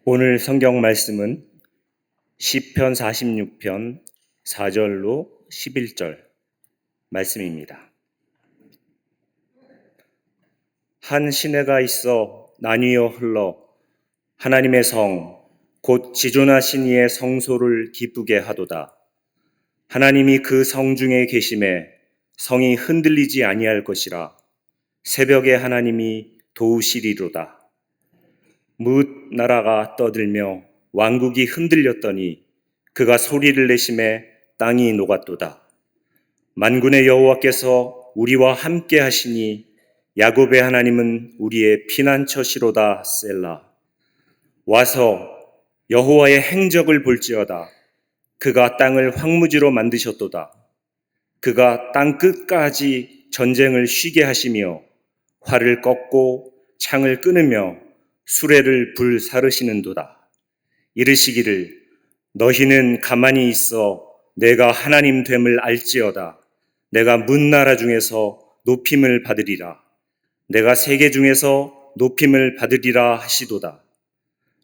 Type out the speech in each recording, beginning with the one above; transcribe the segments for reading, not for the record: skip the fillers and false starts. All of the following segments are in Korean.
오늘 성경 말씀은 시편 46편 4절로 11절 말씀입니다. 한 시내가 있어 나뉘어 흘러 하나님의 성, 곧 지존하신 이의 성소를 기쁘게 하도다. 하나님이 그 성 중에 계심에 성이 흔들리지 아니할 것이라. 새벽에 하나님이 도우시리로다. 뭇 나라가 떠들며 왕국이 흔들렸더니 그가 소리를 내심에 땅이 녹았도다. 만군의 여호와께서 우리와 함께 하시니 야곱의 하나님은 우리의 피난처시로다. 셀라. 와서 여호와의 행적을 볼지어다. 그가 땅을 황무지로 만드셨도다. 그가 땅 끝까지 전쟁을 쉬게 하시며 활을 꺾고 창을 끊으며 수레를 불사르시는도다. 이르시기를 너희는 가만히 있어 내가 하나님 됨을 알지어다. 내가 문나라 중에서 높임을 받으리라. 내가 세계 중에서 높임을 받으리라 하시도다.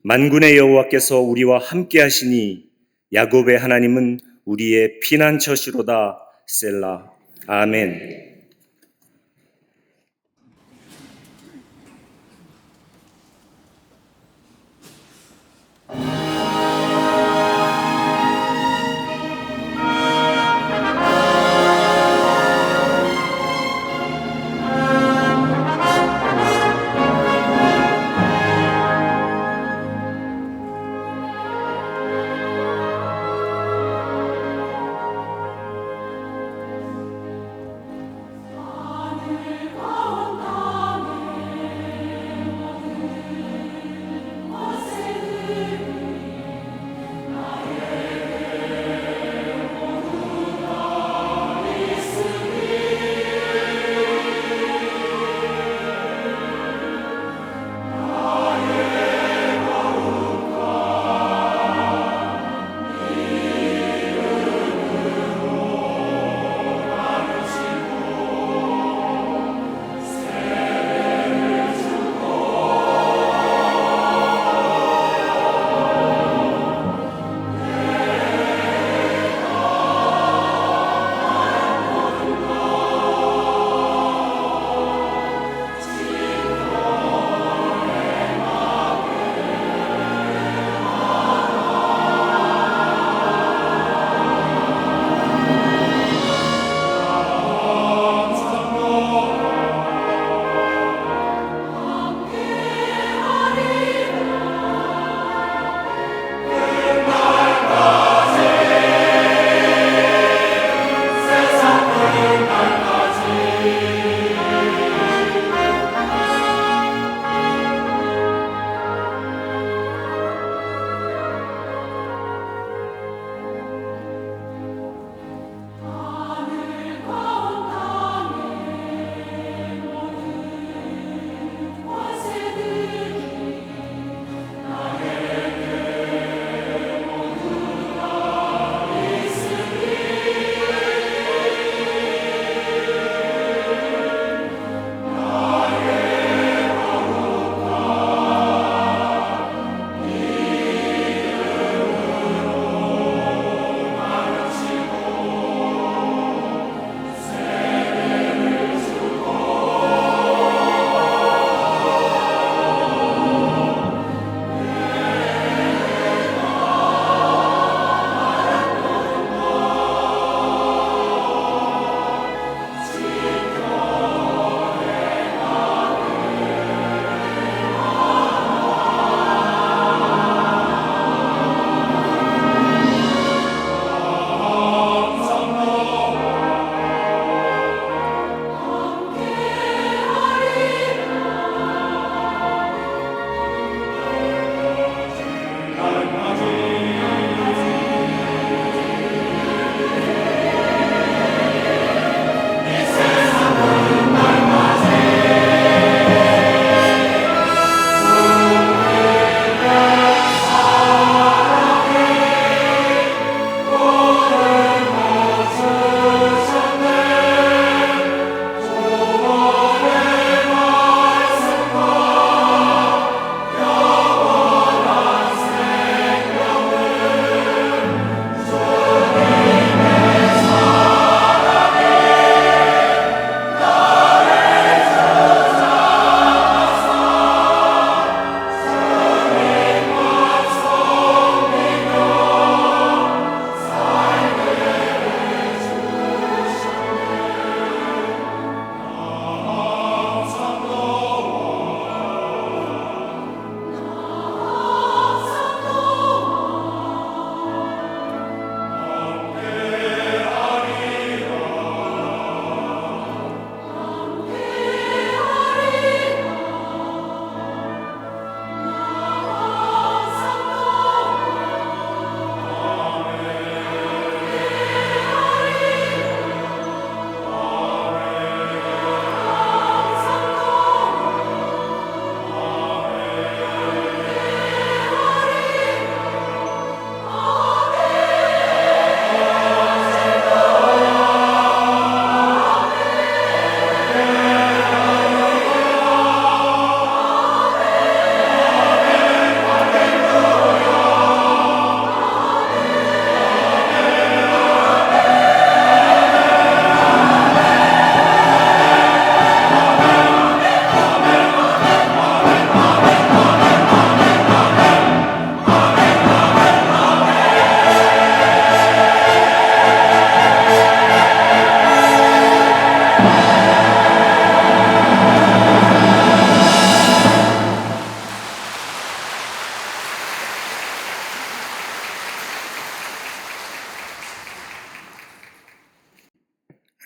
만군의 여호와께서 우리와 함께 하시니 야곱의 하나님은 우리의 피난처시로다. 셀라. 아멘.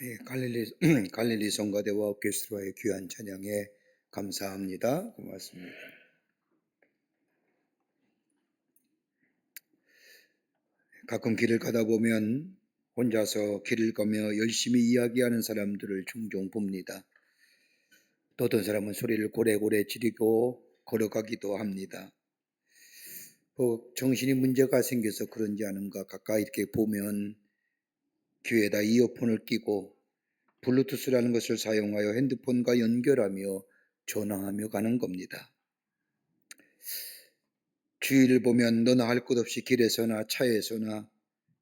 예, 갈릴리 성가대와 오케스트라의 귀한 찬양에 감사합니다. 고맙습니다. 가끔 길을 가다 보면 혼자서 길을 가며 열심히 이야기하는 사람들을 종종 봅니다. 또 어떤 사람은 소리를 고래고래 지르고 걸어가기도 합니다. 정신이 문제가 생겨서 그런지 아는가 가까이 이렇게 보면 귀에다 이어폰을 끼고 블루투스라는 것을 사용하여 핸드폰과 연결하며 전화하며 가는 겁니다. 주위를 보면 너나 할 것 없이 길에서나 차에서나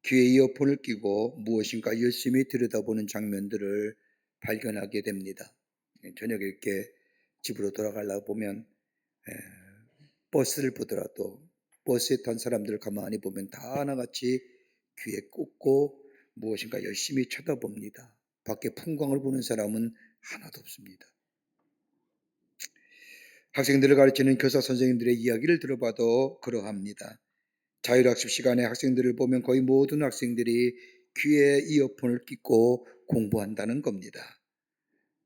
귀에 이어폰을 끼고 무엇인가 열심히 들여다보는 장면들을 발견하게 됩니다. 저녁에 이렇게 집으로 돌아가려고 보면 버스를 보더라도 버스에 탄 사람들을 가만히 보면 다 하나같이 귀에 꽂고 무엇인가 열심히 쳐다봅니다. 밖에 풍광을 보는 사람은 하나도 없습니다. 학생들을 가르치는 교사 선생님들의 이야기를 들어봐도 그러합니다. 자율학습 시간에 학생들을 보면 거의 모든 학생들이 귀에 이어폰을 끼고 공부한다는 겁니다.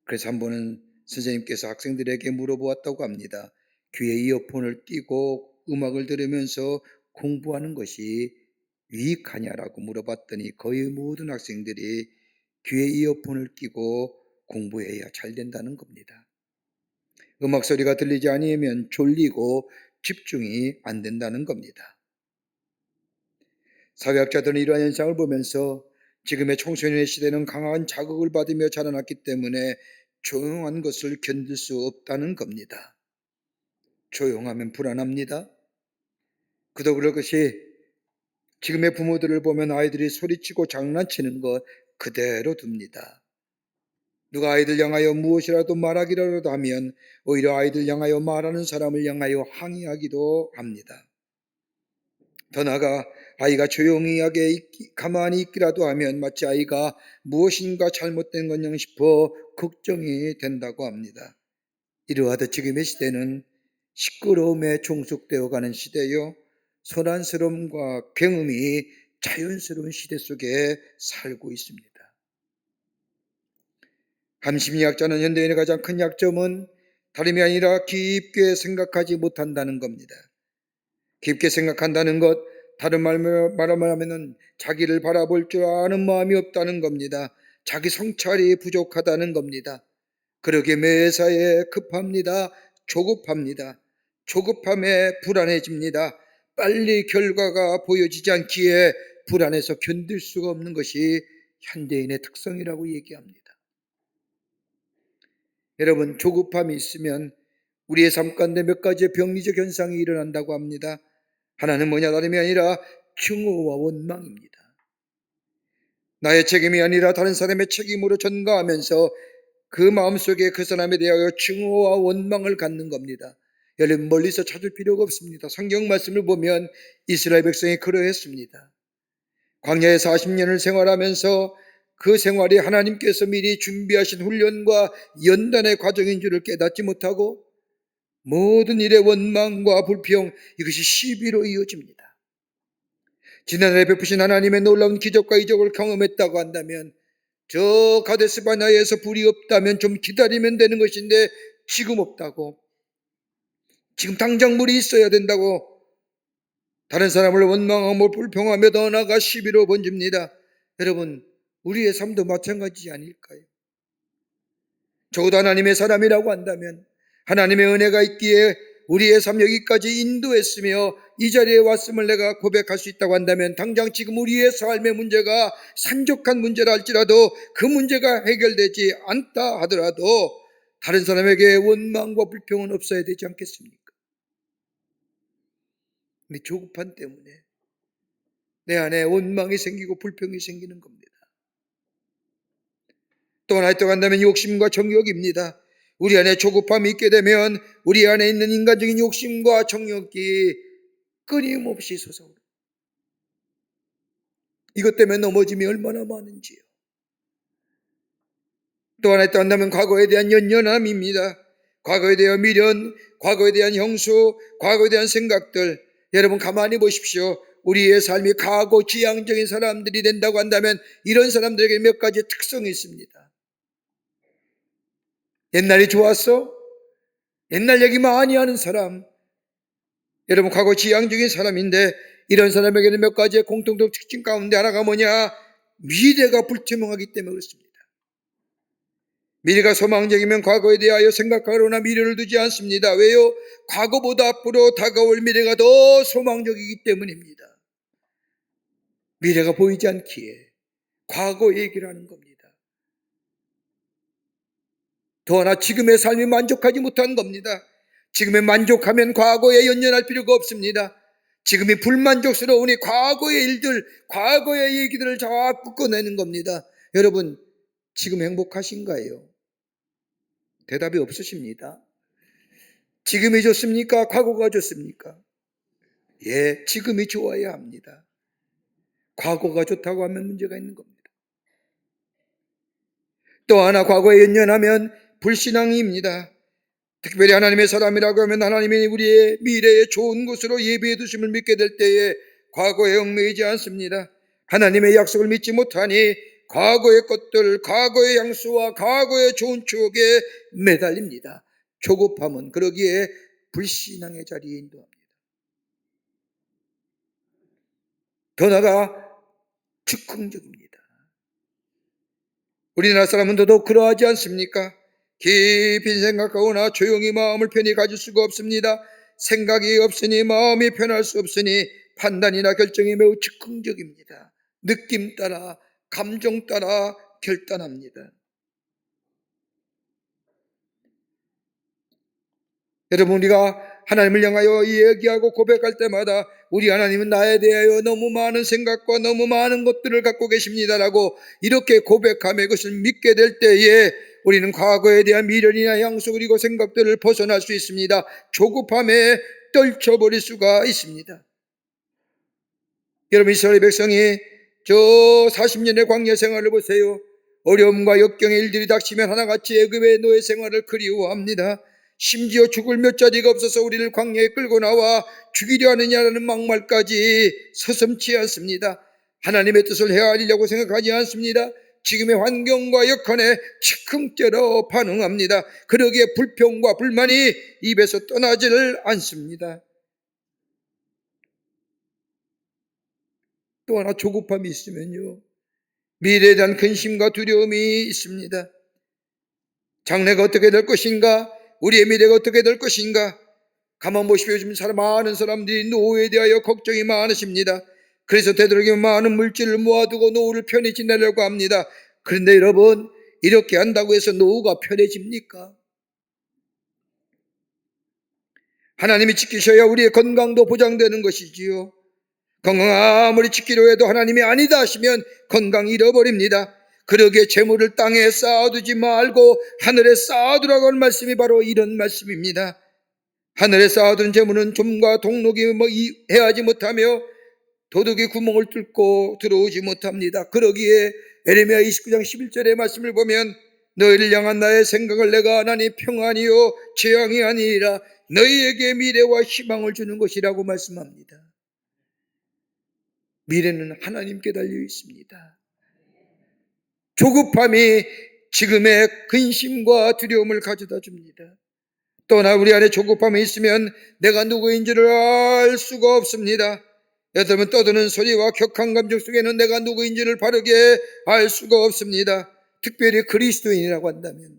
그래서 한 번은 선생님께서 학생들에게 물어보았다고 합니다. 귀에 이어폰을 끼고 음악을 들으면서 공부하는 것이 유익하냐라고 물어봤더니 거의 모든 학생들이 귀에 이어폰을 끼고 공부해야 잘 된다는 겁니다. 음악 소리가 들리지 않으면 졸리고 집중이 안 된다는 겁니다. 사회학자들은 이러한 현상을 보면서 지금의 청소년의 시대는 강한 자극을 받으며 자라났기 때문에 조용한 것을 견딜 수 없다는 겁니다. 조용하면 불안합니다. 그도 그럴 것이 지금의 부모들을 보면 아이들이 소리치고 장난치는 것 그대로 둡니다. 누가 아이들 향하여 무엇이라도 말하기라도 하면 오히려 아이들 향하여 말하는 사람을 향하여 항의하기도 합니다. 더 나아가 아이가 조용히 가만히 있기라도 하면 마치 아이가 무엇인가 잘못된 것냥 싶어 걱정이 된다고 합니다. 이러하듯 지금의 시대는 시끄러움에 종속되어 가는 시대요, 소란스러움과 굉음이 자연스러운 시대 속에 살고 있습니다. 함심리학자는 현대인의 가장 큰 약점은 다름이 아니라 깊게 생각하지 못한다는 겁니다. 깊게 생각한다는 것, 다른 말로 말하면 자기를 바라볼 줄 아는 마음이 없다는 겁니다. 자기 성찰이 부족하다는 겁니다. 그러기에 매사에 급합니다. 조급합니다. 조급함에 불안해집니다. 빨리 결과가 보여지지 않기에 불안해서 견딜 수가 없는 것이 현대인의 특성이라고 얘기합니다. 여러분, 조급함이 있으면 우리의 삶 가운데 몇 가지의 병리적 현상이 일어난다고 합니다. 하나는 뭐냐 다름이 아니라 증오와 원망입니다. 나의 책임이 아니라 다른 사람의 책임으로 전가하면서 그 마음속에 그 사람에 대하여 증오와 원망을 갖는 겁니다. 여러분, 멀리서 찾을 필요가 없습니다. 성경 말씀을 보면 이스라엘 백성이 그러했습니다. 광야에 40년을 생활하면서 그 생활이 하나님께서 미리 준비하신 훈련과 연단의 과정인 줄을 깨닫지 못하고 모든 일의 원망과 불평, 이것이 시비로 이어집니다. 지난해 베푸신 하나님의 놀라운 기적과 이적을 경험했다고 한다면 저 가데스 바네아에서 불이 없다면 좀 기다리면 되는 것인데 지금 없다고, 지금 당장 물이 있어야 된다고 다른 사람을 원망하고 불평하며 더 나아가 시비로 번집니다. 여러분, 우리의 삶도 마찬가지지 아닐까요? 적어도 하나님의 사람이라고 한다면 하나님의 은혜가 있기에 우리의 삶 여기까지 인도했으며 이 자리에 왔음을 내가 고백할 수 있다고 한다면 당장 지금 우리의 삶의 문제가 산적한 문제라 할지라도 그 문제가 해결되지 않다 하더라도 다른 사람에게 원망과 불평은 없어야 되지 않겠습니까? 근데 조급함 때문에 내 안에 원망이 생기고 불평이 생기는 겁니다. 또 하나 있다고 한다면 욕심과 정욕입니다. 우리 안에 조급함이 있게 되면 우리 안에 있는 인간적인 욕심과 정욕이 끊임없이 솟아오릅니다. 이것 때문에 넘어짐이 얼마나 많은지요. 또 하나 있다고 한다면 과거에 대한 연연함입니다. 과거에 대한 미련, 과거에 대한 형수, 과거에 대한 생각들. 여러분 가만히 보십시오. 우리의 삶이 과거 지향적인 사람들이 된다고 한다면 이런 사람들에게 몇 가지 특성이 있습니다. 옛날이 좋았어? 옛날 얘기 많이 하는 사람. 여러분, 과거 지향적인 사람인데 이런 사람에게는 몇 가지의 공통적 특징 가운데 하나가 뭐냐? 미래가 불투명하기 때문에 그렇습니다. 미래가 소망적이면 과거에 대하여 생각하거나 미래를 두지 않습니다. 왜요? 과거보다 앞으로 다가올 미래가 더 소망적이기 때문입니다. 미래가 보이지 않기에 과거 얘기를 하는 겁니다. 더 하나 지금의 삶이 만족하지 못한 겁니다. 지금에 만족하면 과거에 연연할 필요가 없습니다. 지금이 불만족스러우니 과거의 일들, 과거의 얘기들을 자꾸 꺼내는 겁니다. 여러분, 지금 행복하신가요? 대답이 없으십니다. 지금이 좋습니까? 과거가 좋습니까? 예, 지금이 좋아야 합니다. 과거가 좋다고 하면 문제가 있는 겁니다. 또 하나 과거에 연연하면 불신앙입니다. 특별히 하나님의 사람이라고 하면 하나님이 우리의 미래에 좋은 곳으로 예비해 두심을 믿게 될 때에 과거에 얽매이지 않습니다. 하나님의 약속을 믿지 못하니 과거의 것들, 과거의 양수와 과거의 좋은 추억에 매달립니다. 조급함은 그러기에 불신앙의 자리에 인도합니다. 더 나아가 즉흥적입니다. 우리나라 사람은 더더욱 그러하지 않습니까? 깊이 생각하거나 조용히 마음을 편히 가질 수가 없습니다. 생각이 없으니 마음이 편할 수 없으니 판단이나 결정이 매우 즉흥적입니다. 느낌 따라, 감정 따라 결단합니다. 여러분, 우리가 하나님을 향하여 이야기하고 고백할 때마다 우리 하나님은 나에 대하여 너무 많은 생각과 너무 많은 것들을 갖고 계십니다라고 이렇게 고백하며 그것을 믿게 될 때에 우리는 과거에 대한 미련이나 향수 그리고 생각들을 벗어날 수 있습니다. 조급함에 떨쳐버릴 수가 있습니다. 여러분, 이스라엘 백성이 저 40년의 광야 생활을 보세요. 어려움과 역경의 일들이 닥치면 하나같이 애굽의 노예 생활을 그리워합니다. 심지어 죽을 몇 자리가 없어서 우리를 광야에 끌고 나와 죽이려 하느냐라는 막말까지 서슴지 않습니다. 하나님의 뜻을 헤아리려고 생각하지 않습니다. 지금의 환경과 여건에 즉흥적으로 반응합니다. 그러기에 불평과 불만이 입에서 떠나지를 않습니다. 또 하나 조급함이 있으면요, 미래에 대한 근심과 두려움이 있습니다. 장래가 어떻게 될 것인가? 우리의 미래가 어떻게 될 것인가? 가만 보십시오. 요즘 많은 사람들이 노후에 대하여 걱정이 많으십니다. 그래서 되도록이면 많은 물질을 모아두고 노후를 편히 지내려고 합니다. 그런데 여러분, 이렇게 한다고 해서 노후가 편해집니까? 하나님이 지키셔야 우리의 건강도 보장되는 것이지요. 건강 아무리 지키려 해도 하나님이 아니다 하시면 건강 잃어버립니다. 그러기에 재물을 땅에 쌓아두지 말고 하늘에 쌓아두라고 하는 말씀이 바로 이런 말씀입니다. 하늘에 쌓아둔 재물은 좀과 동록이 해하지 못하며 도둑이 구멍을 뚫고 들어오지 못합니다. 그러기에 에레미야 29장 11절의 말씀을 보면 너희를 향한 나의 생각을 내가 하나니 평안이요 재앙이 아니라 너희에게 미래와 희망을 주는 것이라고 말씀합니다. 미래는 하나님께 달려 있습니다. 조급함이 지금의 근심과 두려움을 가져다 줍니다. 또나 우리 안에 조급함이 있으면 내가 누구인지를 알 수가 없습니다. 여러분, 떠드는 소리와 격한 감정 속에는 내가 누구인지를 바르게 알 수가 없습니다. 특별히 그리스도인이라고 한다면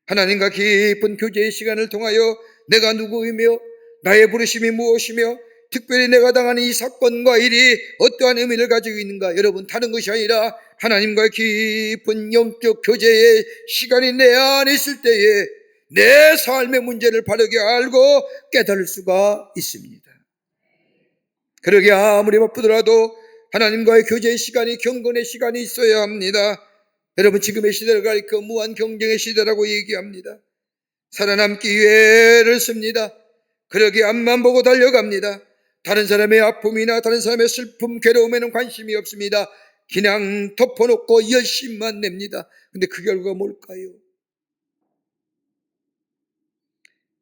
하나님과 깊은 교제의 시간을 통하여 내가 누구이며 나의 부르심이 무엇이며 특별히 내가 당하는 이 사건과 일이 어떠한 의미를 가지고 있는가, 여러분, 다른 것이 아니라 하나님과의 깊은 영적 교제의 시간이 내 안에 있을 때에 내 삶의 문제를 바르게 알고 깨달을 수가 있습니다. 그러게 아무리 바쁘더라도 하나님과의 교제의 시간이, 경건의 시간이 있어야 합니다. 여러분, 지금의 시대를 가리켜 무한 경쟁의 시대라고 얘기합니다. 살아남기 위해 애를 씁니다. 그러기에 앞만 보고 달려갑니다. 다른 사람의 아픔이나 다른 사람의 슬픔, 괴로움에는 관심이 없습니다. 그냥 덮어놓고 열심만 냅니다. 근데 그 결과가 뭘까요?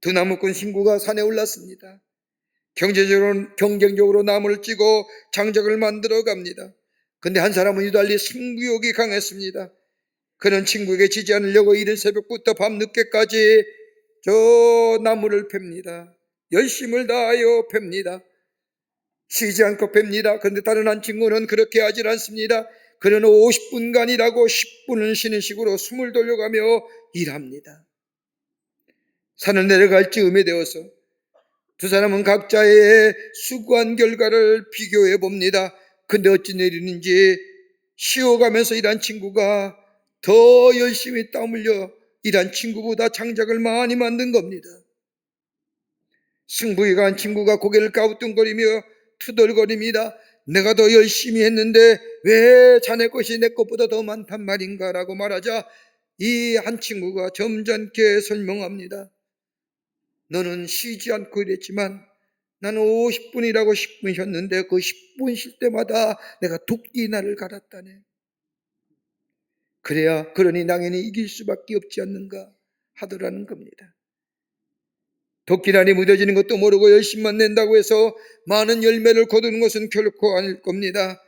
드나무꾼 신구가 산에 올랐습니다. 경쟁적으로 나무를 찌고 장작을 만들어 갑니다. 근데 한 사람은 유달리 승부욕이 강했습니다. 그는 친구에게 지지 않으려고 이른 새벽부터 밤늦게까지 저 나무를 팹니다. 열심을 다하여 팹니다. 쉬지 않고 팹니다. 그런데 다른 한 친구는 그렇게 하질 않습니다. 그는 50분간 일하고 10분은 쉬는 식으로 숨을 돌려가며 일합니다. 산을 내려갈 즈음에 되어서 두 사람은 각자의 수고한 결과를 비교해 봅니다. 근데 어찌 내리는지 쉬어가면서 일한 친구가 더 열심히 땀 흘려 일한 친구보다 장작을 많이 만든 겁니다. 승부에 간 친구가 고개를 갸우뚱거리며 투덜거립니다. 내가 더 열심히 했는데 왜 자네 것이 내 것보다 더 많단 말인가 라고 말하자 이 한 친구가 점잖게 설명합니다. 너는 쉬지 않고 일했지만 나는 50분이라고 10분 쉬었는데 그 10분 쉴 때마다 내가 도끼 나를 갈았다네. 그러니 당연히 이길 수밖에 없지 않는가 하더라는 겁니다. 도끼날이 무뎌지는 것도 모르고 열심만 낸다고 해서 많은 열매를 거두는 것은 결코 아닐 겁니다.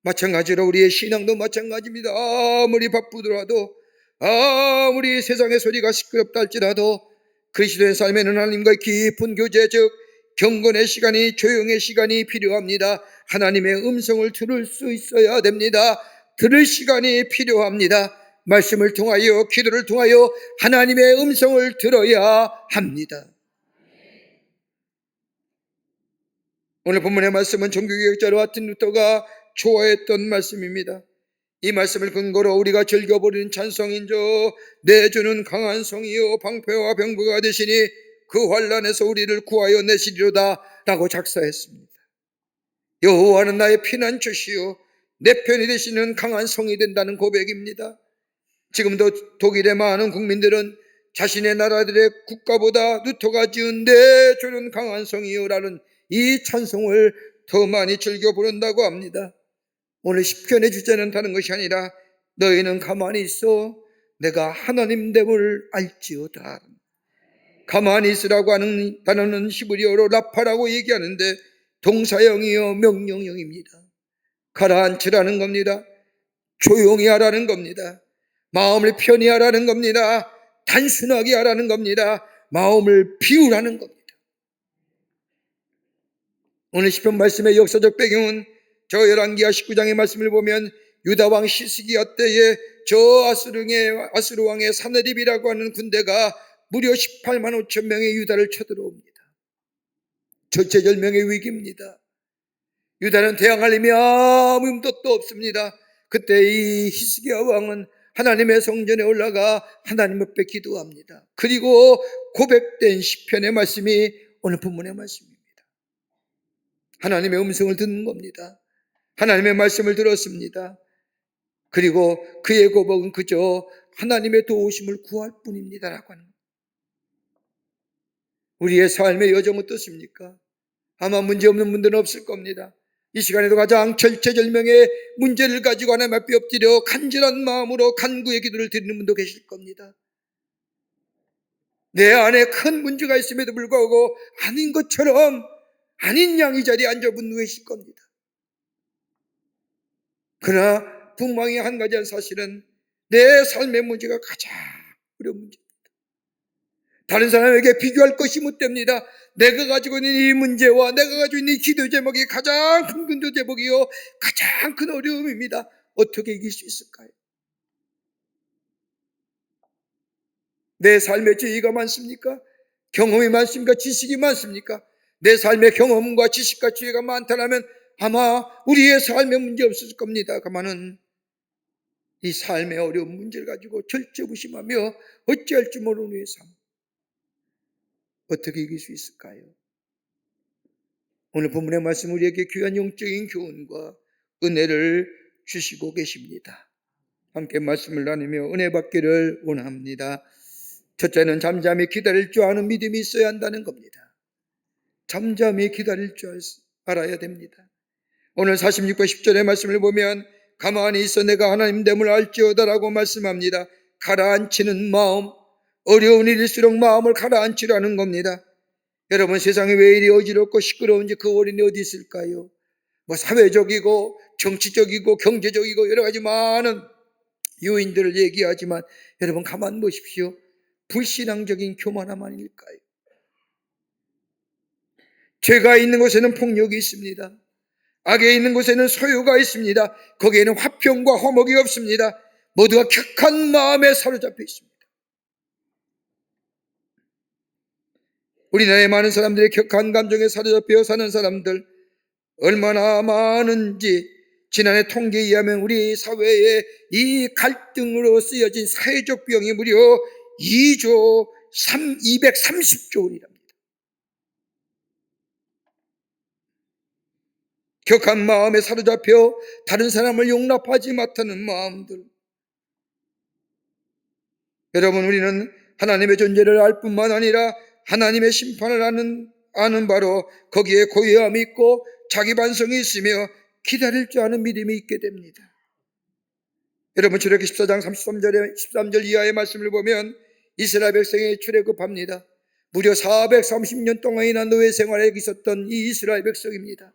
마찬가지로 우리의 신앙도 마찬가지입니다. 아무리 바쁘더라도 아무리 세상의 소리가 시끄럽다 할지라도 그리스도의 삶에는 하나님과의 깊은 교제, 즉 경건의 시간이, 조용의 시간이 필요합니다. 하나님의 음성을 들을 수 있어야 됩니다. 들을 시간이 필요합니다. 말씀을 통하여, 기도를 통하여 하나님의 음성을 들어야 합니다. 오늘 본문의 말씀은 종교개혁자 마틴 루터가 좋아했던 말씀입니다. 이 말씀을 근거로 우리가 즐겨버리는 찬송인저 내주는 강한 성이요 방패와 병거가 되시니 그 환난에서 우리를 구하여 내시리로다 라고 작사했습니다. 여호와는 나의 피난처시요 내 편이 되시는 강한 성이 된다는 고백입니다. 지금도 독일의 많은 국민들은 자신의 나라들의 국가보다 루터가 지은 내주는 강한 성이요 라는 이 찬송을 더 많이 즐겨 부른다고 합니다. 오늘 시편의 주제는 다른 것이 아니라 너희는 가만히 있어 내가 하나님됨을 알지어다. 가만히 있으라고 하는 단어는 히브리어로 라파라고 얘기하는데 동사형이요 명령형입니다. 가라앉으라는 겁니다. 조용히 하라는 겁니다. 마음을 편히 하라는 겁니다. 단순하게 하라는 겁니다. 마음을 비우라는 겁니다. 오늘 시편 말씀의 역사적 배경은 저 열왕기하 19장의 말씀을 보면 유다왕 시스기야 때에 저 아수르 왕의 사네립이라고 하는 군대가 무려 18만 5천 명의 유다를 쳐들어옵니다. 절체절명의 위기입니다. 유다는 대항할 힘이 아무 힘도 없습니다. 그때 이 히스기야 왕은 하나님의 성전에 올라가 하나님 앞에 기도합니다. 그리고 고백된 시편의 말씀이 오늘 본문의 말씀입니다. 하나님의 음성을 듣는 겁니다. 하나님의 말씀을 들었습니다. 그리고 그의 고백은 그저 하나님의 도우심을 구할 뿐입니다 라고 하는 겁니다. 우리의 삶의 여정 어떻습니까? 아마 문제없는 분들은 없을 겁니다. 이 시간에도 가장 절체절명의 문제를 가지고 하나님 앞에 엎드려 간절한 마음으로 간구의 기도를 드리는 분도 계실 겁니다. 내 안에 큰 문제가 있음에도 불구하고 아닌 것처럼 아닌 양 이 자리에 앉아분 계실 겁니다. 그러나 분명히 한 가지 사실은 내 삶의 문제가 가장 어려운 문제입니다. 다른 사람에게 비교할 것이 못 됩니다. 내가 가지고 있는 이 문제와 내가 가지고 있는 이 기도 제목이 가장 큰 기도 제목이요 가장 큰 어려움입니다. 어떻게 이길 수 있을까요? 내 삶에 지혜가 많습니까? 경험이 많습니까? 지식이 많습니까? 내 삶의 경험과 지식과 지혜가 많다면 아마 우리의 삶에 문제 없을 겁니다. 가만은 이 삶의 어려운 문제를 가지고 절제부심하며 어찌할 줄 모르는 우리의 삶 어떻게 이길 수 있을까요? 오늘 본문의 말씀 우리에게 귀한 영적인 교훈과 은혜를 주시고 계십니다. 함께 말씀을 나누며 은혜 받기를 원합니다. 첫째는 잠잠히 기다릴 줄 아는 믿음이 있어야 한다는 겁니다. 잠잠히 기다릴 줄 알아야 됩니다. 오늘 46과 10절의 말씀을 보면 가만히 있어 내가 하나님됨을 알지어다라고 말씀합니다. 가라앉히는 마음, 어려운 일일수록 마음을 가라앉히라는 겁니다. 여러분, 세상이 왜 이리 어지럽고 시끄러운지 그 원인이 어디 있을까요? 뭐 사회적이고 정치적이고 경제적이고 여러 가지 많은 요인들을 얘기하지만 여러분 가만 보십시오. 불신앙적인 교만함 아닐까요? 죄가 있는 곳에는 폭력이 있습니다. 악에 있는 곳에는 소유가 있습니다. 거기에는 화평과 화목이 없습니다. 모두가 격한 마음에 사로잡혀 있습니다. 우리나라의 많은 사람들이 격한 감정에 사로잡혀 사는 사람들 얼마나 많은지 지난해 통계에 의하면 우리 사회에 이 갈등으로 쓰여진 사회적 비용이 무려 2조 230조 원이랍니다. 격한 마음에 사로잡혀 다른 사람을 용납하지 못하는 마음들. 여러분, 우리는 하나님의 존재를 알 뿐만 아니라 하나님의 심판을 아는 바로 거기에 고요함이 있고 자기 반성이 있으며 기다릴 줄 아는 믿음이 있게 됩니다. 여러분, 출애굽기 14장 13절 이하의 말씀을 보면 이스라엘 백성이 출애굽합니다. 무려 430년 동안이나 노예 생활에 있었던 이 이스라엘 백성입니다.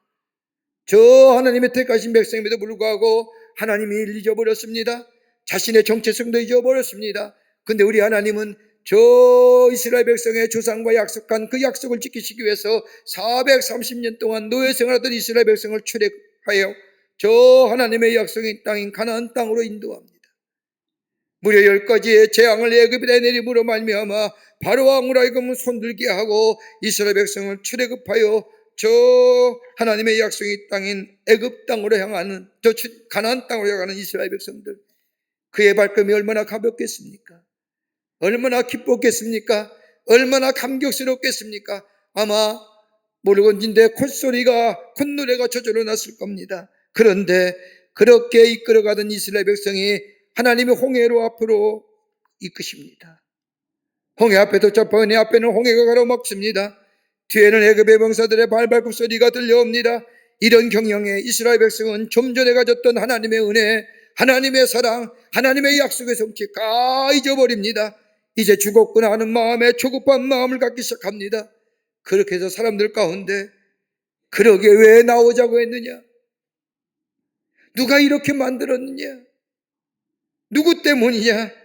저 하나님의 택하신 백성임에도 불구하고 하나님이 잊어버렸습니다. 자신의 정체성도 잊어버렸습니다. 근데 우리 하나님은 저 이스라엘 백성의 조상과 약속한 그 약속을 지키시기 위해서 430년 동안 노예 생활하던 이스라엘 백성을 출애굽하여 저 하나님의 약속인 땅인 가나안 땅으로 인도합니다. 무려 10가지의 재앙을 애굽에 내림으로 말미암아 바로 왕으로 하여금 손들게 하고 이스라엘 백성을 출애굽하여 저 하나님의 약속의 땅인 애굽 땅으로 향하는 저 가나안 땅으로 향하는 이스라엘 백성들, 그의 발걸음이 얼마나 가볍겠습니까? 얼마나 기뻤겠습니까? 얼마나 감격스럽겠습니까? 아마 모르건진데 콧노래가 저절로 났을 겁니다. 그런데 그렇게 이끌어가던 이스라엘 백성이 하나님의 홍해로 앞으로 이끄십니다. 홍해 앞에 도착하니 앞에는 홍해가 가로막습니다. 뒤에는 애굽의 병사들의 발발굽 소리가 들려옵니다. 이런 경영에 이스라엘 백성은 좀 전에 가졌던 하나님의 은혜, 하나님의 사랑, 하나님의 약속의 성취 다 잊어버립니다. 이제 죽었구나 하는 마음에 조급한 마음을 갖기 시작합니다. 그렇게 해서 사람들 가운데 그러게 왜 나오자고 했느냐? 누가 이렇게 만들었느냐? 누구 때문이냐?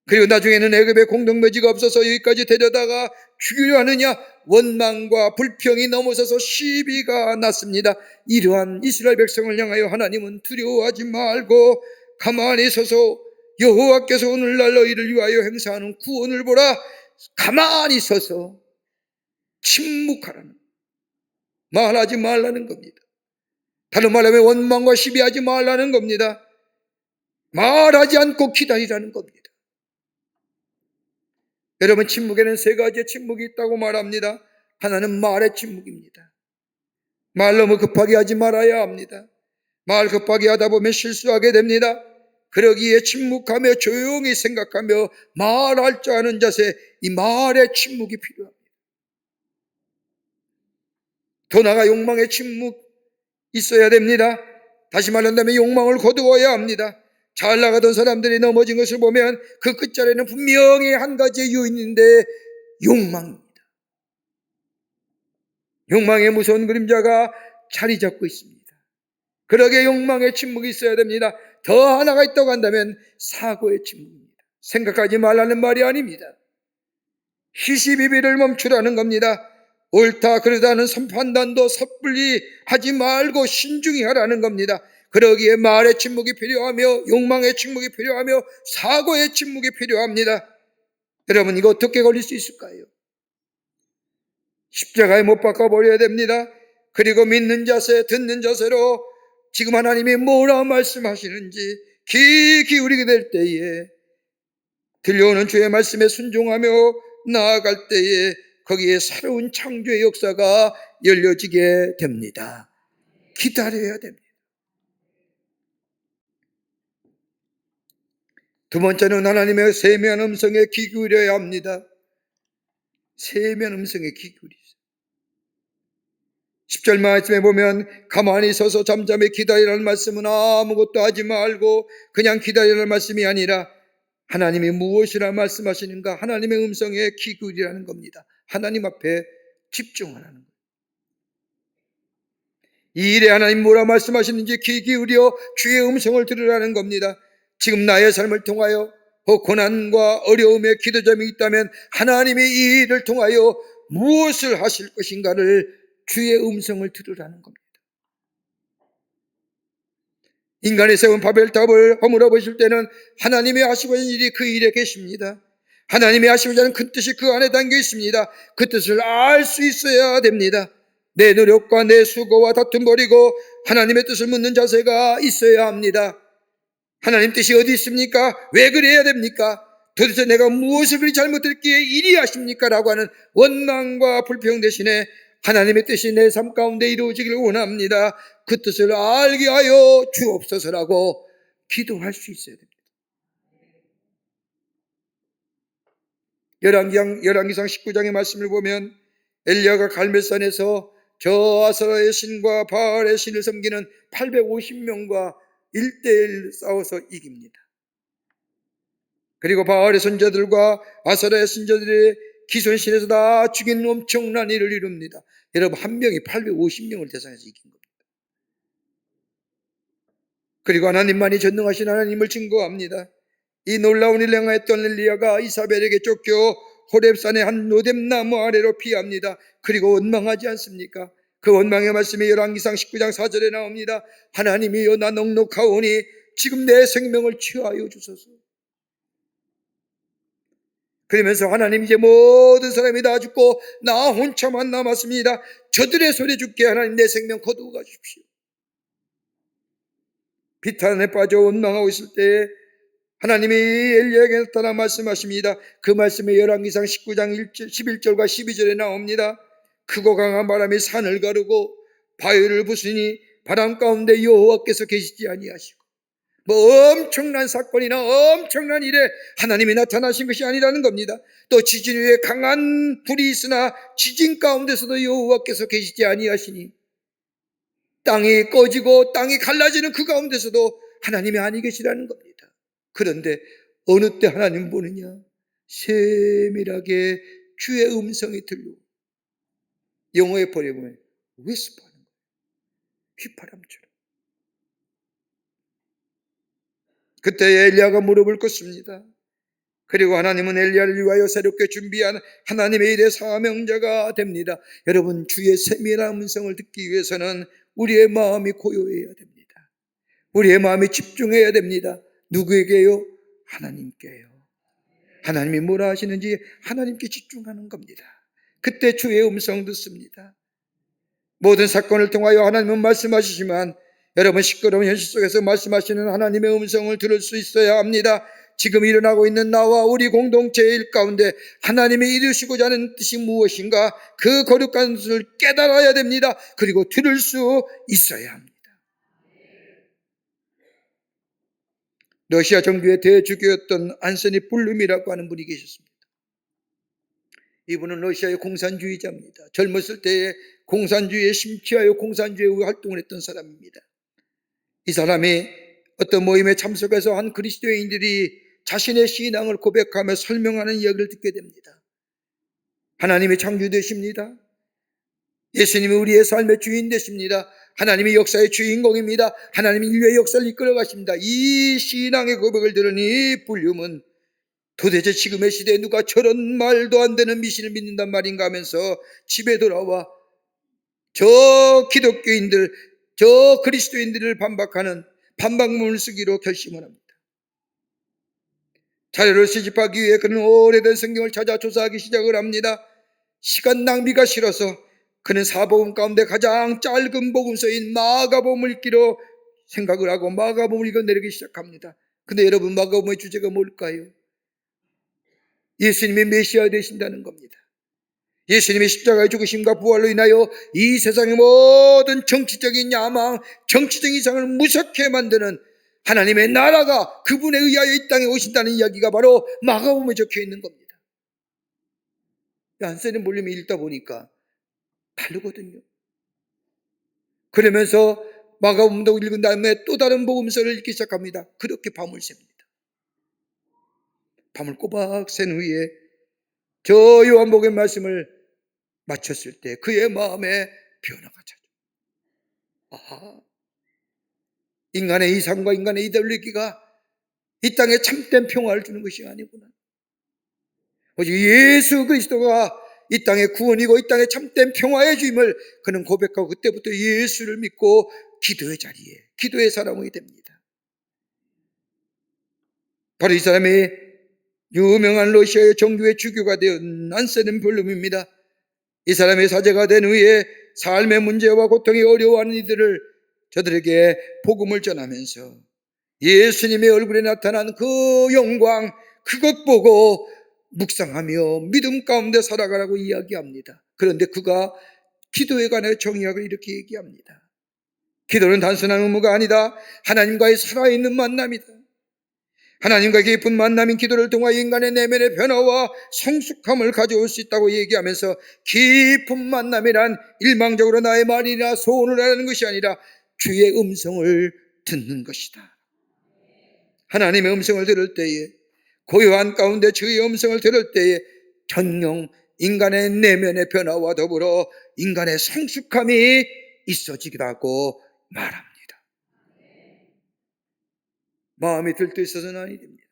그리고 나중에는 애굽에 공동묘지가 없어서 여기까지 데려다가 죽이려 하느냐? 원망과 불평이 넘어서서 시비가 났습니다. 이러한 이스라엘 백성을 향하여 하나님은 두려워하지 말고 가만히 서서 여호와께서 오늘날 너희를 위하여 행사하는 구원을 보라. 가만히 서서 침묵하라는, 말하지 말라는 겁니다. 다른 말하면 원망과 시비하지 말라는 겁니다. 말하지 않고 기다리라는 겁니다. 여러분, 침묵에는 3가지의 침묵이 있다고 말합니다. 하나는 말의 침묵입니다. 말 너무 급하게 하지 말아야 합니다. 말 급하게 하다 보면 실수하게 됩니다. 그러기에 침묵하며 조용히 생각하며 말할 줄 아는 자세, 이 말의 침묵이 필요합니다. 더 나아가 욕망의 침묵 있어야 됩니다. 다시 말한다면 욕망을 거두어야 합니다. 잘 나가던 사람들이 넘어진 것을 보면 그 끝자리에는 분명히 한 가지의 요인인데 욕망입니다. 욕망의 무서운 그림자가 자리 잡고 있습니다. 그러게 욕망의 침묵이 있어야 됩니다. 더 하나가 있다고 한다면 사고의 침묵입니다. 생각하지 말라는 말이 아닙니다. 시시비비를 멈추라는 겁니다. 옳다 그르다는 판단도 섣불리 하지 말고 신중히 하라는 겁니다. 그러기에 말의 침묵이 필요하며 욕망의 침묵이 필요하며 사고의 침묵이 필요합니다. 여러분, 이거 어떻게 걸릴 수 있을까요? 십자가에 못 박아버려야 됩니다. 그리고 믿는 자세, 듣는 자세로 지금 하나님이 뭐라 말씀하시는지 귀 기울이게 될 때에 들려오는 주의 말씀에 순종하며 나아갈 때에 거기에 새로운 창조의 역사가 열려지게 됩니다. 기다려야 됩니다. 두 번째는 하나님의 세미한 음성에 귀 기울여야 합니다. 세미한 음성에 귀 기울이세요. 10절 말씀에 보면 가만히 서서 잠잠히 기다리라는 말씀은 아무것도 하지 말고 그냥 기다리라는 말씀이 아니라 하나님이 무엇이라 말씀하시는가, 하나님의 음성에 귀 기울이라는 겁니다. 하나님 앞에 집중하라는 거예요. 이 일에 하나님 뭐라 말씀하시는지 귀 기울여 주의 음성을 들으라는 겁니다. 지금 나의 삶을 통하여 고난과 어려움의 기도점이 있다면 하나님이 이 일을 통하여 무엇을 하실 것인가를 주의 음성을 들으라는 겁니다. 인간이 세운 바벨탑을 허물어 보실 때는 하나님이 하시고자 하는 일이 그 일에 계십니다. 하나님이 하시고자 하는 큰 뜻이 그 안에 담겨 있습니다. 그 뜻을 알 수 있어야 됩니다. 내 노력과 내 수고와 다툼 버리고 하나님의 뜻을 묻는 자세가 있어야 합니다. 하나님 뜻이 어디 있습니까? 왜 그래야 됩니까? 도대체 내가 무엇을 그리 잘못했기에 이리 하십니까? 라고 하는 원망과 불평 대신에 하나님의 뜻이 내 삶 가운데 이루어지기를 원합니다. 그 뜻을 알게 하여 주옵소서라고 기도할 수 있어야 됩니다. 열왕기상 19장의 말씀을 보면 엘리야가 갈멜산에서 저 아세라의 신과 바알의 신을 섬기는 850명과 1대1 싸워서 이깁니다. 그리고 바알의 선자들과 아세라의 선자들의 기손신에서 다 죽이는 엄청난 일을 이룹니다. 여러분, 한 명이 850명을 대상해서 이긴 겁니다. 그리고 하나님만이 전능하신 하나님을 증거합니다. 이 놀라운 일을 행하였던 엘리야가 이사벨에게 쫓겨 호렙산의 한 노뎀나무 아래로 피합니다. 그리고 원망하지 않습니까? 그 원망의 말씀이 열왕기상 19장 4절에 나옵니다. 하나님이여, 나 넉넉하오니 지금 내 생명을 취하여 주소서. 그러면서 하나님, 이제 모든 사람이 다 죽고 나 혼자만 남았습니다. 저들의 손에 죽게 하나님 내 생명 거두어 가십시오. 비탄에 빠져 원망하고 있을 때에 하나님이 엘리야에게 나타나 말씀하십니다. 그 말씀이 열왕기상 19장 11절과 12절에 나옵니다. 크고 강한 바람이 산을 가르고 바위를 부수니 바람 가운데 여호와께서 계시지 아니하시고, 엄청난 사건이나 엄청난 일에 하나님이 나타나신 것이 아니라는 겁니다. 또 지진 위에 강한 불이 있으나 지진 가운데서도 여호와께서 계시지 아니하시니, 땅이 꺼지고 땅이 갈라지는 그 가운데서도 하나님이 아니 계시라는 겁니다. 그런데 어느 때 하나님 보느냐? 세밀하게 주의 음성이 들려. 영어에 번역하면 whisper하는 거예요. 휘파람처럼. 그때 엘리야가 무릎을 꿇습니다. 그리고 하나님은 엘리야를 위하여 새롭게 준비한 하나님의 일의 사명자가 됩니다. 여러분, 주의 세밀한 음성을 듣기 위해서는 우리의 마음이 고요해야 됩니다. 우리의 마음이 집중해야 됩니다. 누구에게요? 하나님께요. 하나님이 뭐라 하시는지 하나님께 집중하는 겁니다. 그때 주의 음성 듣습니다. 모든 사건을 통하여 하나님은 말씀하시지만 여러분, 시끄러운 현실 속에서 말씀하시는 하나님의 음성을 들을 수 있어야 합니다. 지금 일어나고 있는 나와 우리 공동체의 일 가운데 하나님이 이루시고자 하는 뜻이 무엇인가, 그 거룩한 뜻을 깨달아야 됩니다. 그리고 들을 수 있어야 합니다. 러시아 정부의 대주교였던 안소니 블룸이라고 하는 분이 계셨습니다. 이분은 러시아의 공산주의자입니다. 젊었을 때에 공산주의에 심취하여 공산주의 활동을 했던 사람입니다. 이 사람이 어떤 모임에 참석해서 한 그리스도인들이 자신의 신앙을 고백하며 설명하는 이야기를 듣게 됩니다. 하나님이 창조 되십니다. 예수님이 우리의 삶의 주인 되십니다. 하나님이 역사의 주인공입니다. 하나님이 인류의 역사를 이끌어 가십니다. 이 신앙의 고백을 들은 이 불륨은 도대체 지금의 시대에 누가 저런 말도 안 되는 미신을 믿는단 말인가 하면서 집에 돌아와 저 기독교인들, 저 그리스도인들을 반박하는 반박문을 쓰기로 결심을 합니다. 자료를 수집하기 위해 그는 오래된 성경을 찾아 조사하기 시작을 합니다. 시간 낭비가 싫어서 그는 사복음 가운데 가장 짧은 복음서인 마가복음을 읽기로 생각을 하고 마가복음을 읽어내리기 시작합니다. 근데 여러분, 마가복음의 주제가 뭘까요? 예수님이 메시아 되신다는 겁니다. 예수님의 십자가의 죽으심과 부활로 인하여 이 세상의 모든 정치적인 야망, 정치적인 이상을 무섭게 만드는 하나님의 나라가 그분에 의하여 이 땅에 오신다는 이야기가 바로 마가복음에 적혀 있는 겁니다. 안소니 블룸이 읽다 보니까 다르거든요. 그러면서 마가복음도 읽은 다음에 또 다른 복음서를 읽기 시작합니다. 그렇게 밤을 셉니다. 밤을 꼬박 센 후에 저 요한복음의 말씀을 맞췄을 때 그의 마음에 변화가 찾아. 아하, 인간의 이상과 인간의 이데올로기가 이 땅에 참된 평화를 주는 것이 아니구나. 오직 예수 그리스도가 이 땅의 구원이고 이 땅의 참된 평화의 주임을 그는 고백하고 그때부터 예수를 믿고 기도의 자리에, 기도의 사람이 됩니다. 바로 이 사람이 유명한 러시아의 정교의 주교가 되은 안세는 볼룸입니다. 이 사람의 사제가 된 후에 삶의 문제와 고통이 어려워하는 이들을 저들에게 복음을 전하면서 예수님의 얼굴에 나타난 그 영광, 그것 보고 묵상하며 믿음 가운데 살아가라고 이야기합니다. 그런데 그가 기도에 관해 정의학을 이렇게 얘기합니다. 기도는 단순한 의무가 아니다. 하나님과의 살아있는 만남이다. 하나님과 깊은 만남인 기도를 통하여 인간의 내면의 변화와 성숙함을 가져올 수 있다고 얘기하면서 깊은 만남이란 일망적으로 나의 말이나 소원을 하는 것이 아니라 주의 음성을 듣는 것이다. 하나님의 음성을 들을 때에, 고요한 가운데 주의 음성을 들을 때에 전령 인간의 내면의 변화와 더불어 인간의 성숙함이 있어지기라고 말합니다. 마음이 들떠있어서는 아니 됩니다.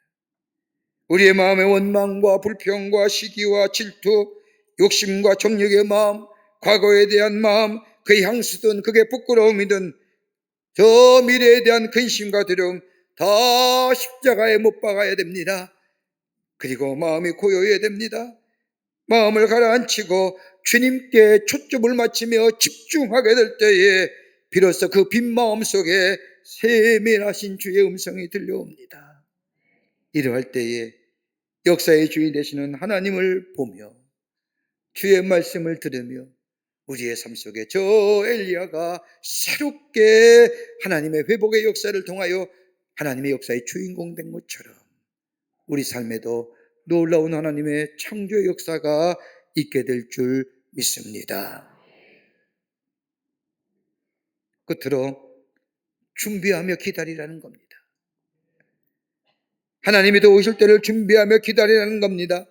우리의 마음의 원망과 불평과 시기와 질투, 욕심과 정욕의 마음, 과거에 대한 마음, 그의 향수든 그게 부끄러움이든 저 미래에 대한 근심과 두려움 다 십자가에 못 박아야 됩니다. 그리고 마음이 고요해야 됩니다. 마음을 가라앉히고 주님께 초점을 맞추며 집중하게 될 때에 비로소 그 빈 마음 속에 세밀하신 주의 음성이 들려옵니다. 이러할 때에 역사의 주인 되시는 하나님을 보며 주의 말씀을 들으며 우리의 삶 속에 저 엘리야가 새롭게 하나님의 회복의 역사를 통하여 하나님의 역사의 주인공 된 것처럼 우리 삶에도 놀라운 하나님의 창조의 역사가 있게 될 줄 믿습니다. 끝으로 준비하며 기다리라는 겁니다. 하나님이 더 오실 때를 준비하며 기다리라는 겁니다.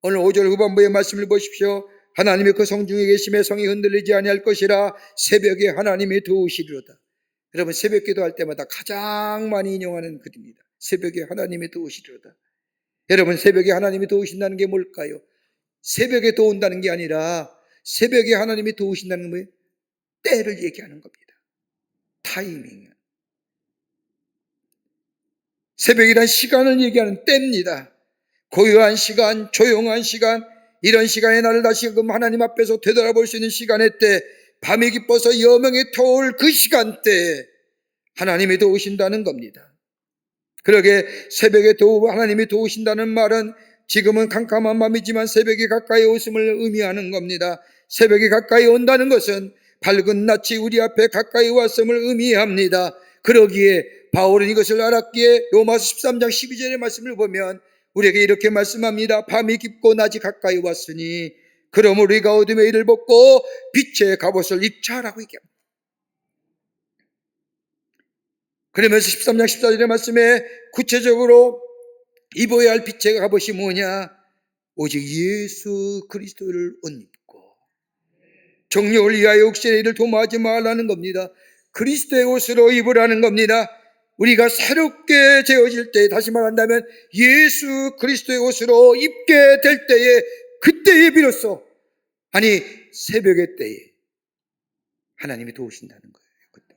오늘 5절 후반부의 말씀을 보십시오. 하나님이 그 성중에 계심에 성이 흔들리지 아니할 것이라 새벽에 하나님이 더 오시리로다. 여러분 새벽 기도할 때마다 가장 많이 인용하는 글입니다. 새벽에 하나님이 더 오시리로다. 여러분 새벽에 하나님이 더 오신다는 게 뭘까요? 새벽에 더 온다는 게 아니라 새벽에 하나님이 더 오신다는 건 뭐예요? 때를 얘기하는 겁니다. 타이밍. 새벽이란 시간을 얘기하는 때입니다. 고요한 시간, 조용한 시간, 이런 시간에 나를 다시금 하나님 앞에서 되돌아볼 수 있는 시간의 때, 밤이 깊어서 여명이 터올 그 시간대에 하나님이 도우신다는 겁니다. 그러게 새벽에 하나님이 도우신다는 말은 지금은 캄캄한 밤이지만 새벽이 가까이 오심을 의미하는 겁니다. 새벽이 가까이 온다는 것은 밝은 낯이 우리 앞에 가까이 왔음을 의미합니다. 그러기에 바울은 이것을 알았기에 로마서 13장 12절의 말씀을 보면 우리에게 이렇게 말씀합니다. 밤이 깊고 낮이 가까이 왔으니 그러므로 우리가 어둠의 일을 벗고 빛의 갑옷을 입자라고 얘기합니다. 그러면서 13장 14절의 말씀에 구체적으로 입어야 할 빛의 갑옷이 뭐냐? 오직 예수 그리스도를 옷 입고 정욕을 위하여 육신의 일을 도모하지 말라는 겁니다. 그리스도의 옷으로 입으라는 겁니다. 우리가 새롭게 재어질 때, 다시 말한다면 예수 그리스도의 옷으로 입게 될 때에, 그때에 비로소, 아니 새벽의 때에 하나님이 도우신다는 거예요. 그때.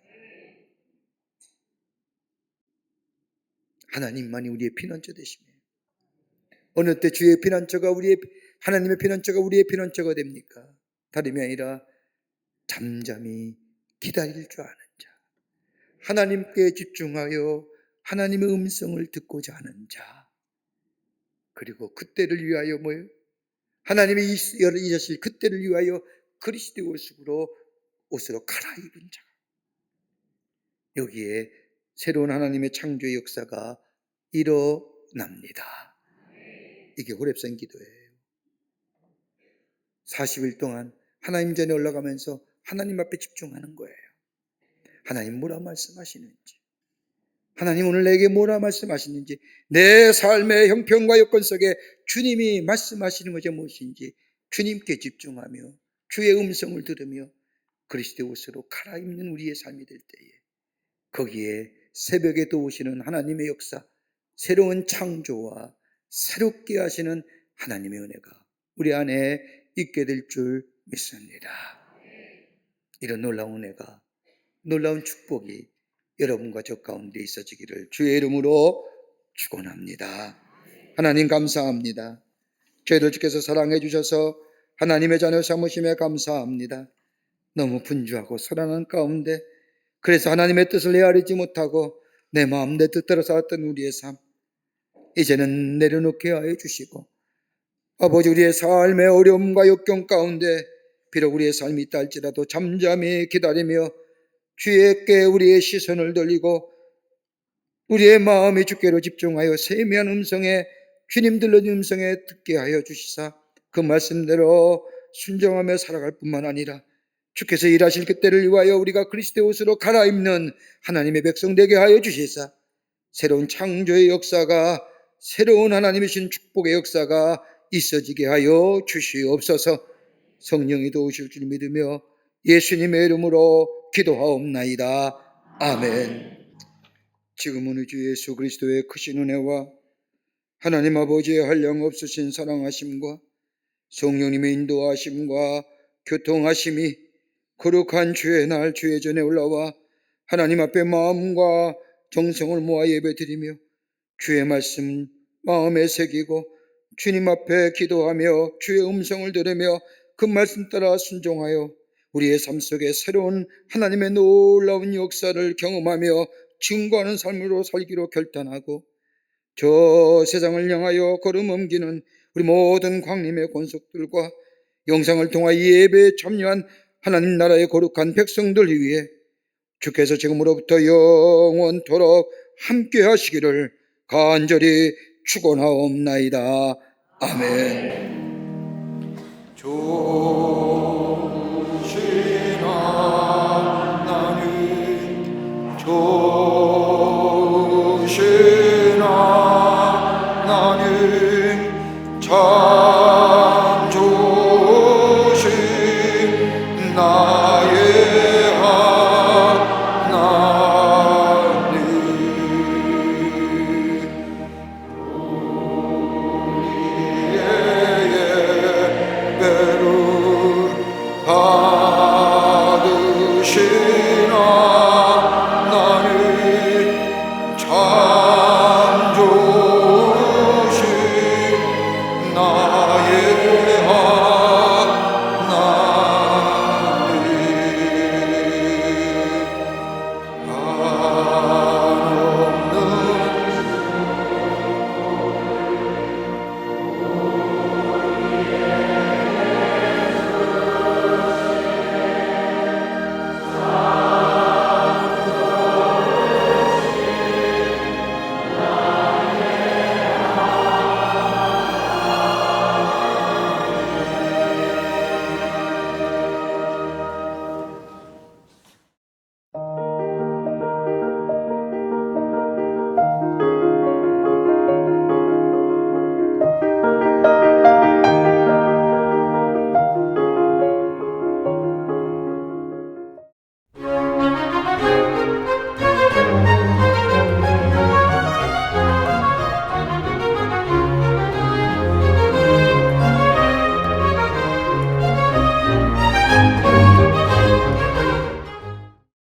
하나님만이 우리의 피난처 되시며 어느 때 주의 피난처가 하나님의 피난처가 우리의 피난처가 됩니까? 다름이 아니라 잠잠히 기다릴 줄 아는 자, 하나님께 집중하여 하나님의 음성을 듣고자 하는 자, 그리고 그때를 위하여 뭐예요? 하나님이 잊으실 그때를 위하여 그리스도의 옷으로 갈아입은 자. 여기에 새로운 하나님의 창조의 역사가 일어납니다. 이게 호렙산 기도예요. 40일 동안 하나님 전에 올라가면서 하나님 앞에 집중하는 거예요. 하나님 뭐라 말씀하시는지, 하나님 오늘 내게 뭐라 말씀하시는지, 내 삶의 형편과 여건 속에 주님이 말씀하시는 것이 무엇인지 주님께 집중하며 주의 음성을 들으며 그리스도의 옷으로 갈아입는 우리의 삶이 될 때에 거기에 새벽에 도우시는 하나님의 역사, 새로운 창조와 새롭게 하시는 하나님의 은혜가 우리 안에 있게 될 줄 믿습니다. 이런 놀라운 은혜가, 놀라운 축복이 여러분과 저 가운데 있어지기를 주의 이름으로 축원합니다. 하나님 감사합니다. 저희들 주께서 사랑해 주셔서 하나님의 자녀 삼으심에 감사합니다. 너무 분주하고 소란한 가운데 그래서 하나님의 뜻을 헤아리지 못하고 내 마음 내 뜻대로 살았던 우리의 삶, 이제는 내려놓게 하여 주시고 아버지, 우리의 삶의 어려움과 역경 가운데 비록 우리의 삶이 있다 할지라도 잠잠히 기다리며 주에게 우리의 시선을 돌리고 우리의 마음이 주께로 집중하여 세미한 음성에, 주님 들려준 음성에 듣게 하여 주시사 그 말씀대로 순종하며 살아갈 뿐만 아니라 주께서 일하실 그때를 위하여 우리가 그리스도의 옷으로 갈아입는 하나님의 백성 되게 하여 주시사 새로운 창조의 역사가, 새로운 하나님의 신 축복의 역사가 있어지게 하여 주시옵소서. 성령이 도우실 줄 믿으며 예수님의 이름으로 기도하옵나이다. 아멘. 지금은 우리 주 예수 그리스도의 크신 은혜와 하나님 아버지의 한량없으신 사랑하심과 성령님의 인도하심과 교통하심이 거룩한 주의 날 주의 전에 올라와 하나님 앞에 마음과 정성을 모아 예배드리며 주의 말씀 마음에 새기고 주님 앞에 기도하며 주의 음성을 들으며 그 말씀 따라 순종하여 우리의 삶 속에 새로운 하나님의 놀라운 역사를 경험하며 증거하는 삶으로 살기로 결단하고 저 세상을 향하여 걸음 옮기는 우리 모든 광림의 권속들과 영상을 통하여 예배에 참여한 하나님 나라의 거룩한 백성들 위해 주께서 지금으로부터 영원토록 함께 하시기를 간절히 축원하옵나이다. 아멘. 주